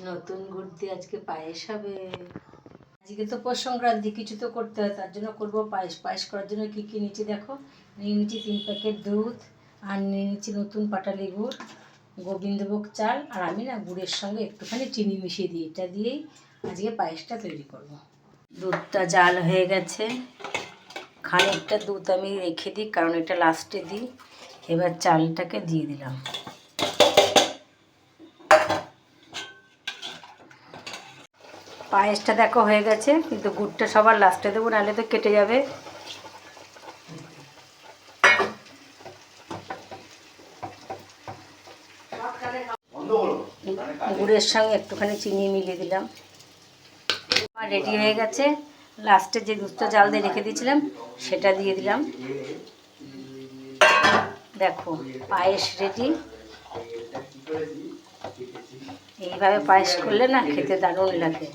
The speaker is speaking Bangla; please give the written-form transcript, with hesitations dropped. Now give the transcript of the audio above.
নতুন গুড় দিয়ে আজকে পায়েস হবে। আজকে তো পৌষ সংক্রান্তি, কিছু তো করতে হয়, তার জন্য করবো পায়েস। পায়েস করার জন্য কী কী নিচ্ছি দেখো। নিয়ে নিচ্ছি 3 প্যাকেট দুধ, আর নিয়ে নিচ্ছি নতুন পাটালি গুড়, গোবিন্দভোগ চাল, আর আমি না গুড়ের সঙ্গে একটুখানি চিনি মিশিয়ে দিই। এটা দিয়েই আজকে পায়েসটা তৈরি করব। দুধটা জাল হয়ে গেছে, খানিকটা দুধ আমি রেখে দিই, কারণ এটা লাস্টে দিই। এবার চালটাকে দিয়ে দিলাম। পায়েসটা দেখো হয়ে গেছে, কিন্তু গুড়টা সবার লাস্টে দেবো, নাহলে তো কেটে যাবে। গুড়ের সঙ্গে একটুখানি চিনি মিলিয়ে দিলাম। আমার রেডি হয়ে গেছে। লাস্টে যে দুধটা জাল দিয়ে রেখে দিয়েছিলাম সেটা দিয়ে দিলাম। দেখো পায়েস রেডি। এইভাবে পায়েস করলে না খেতে দারুণ লাগে।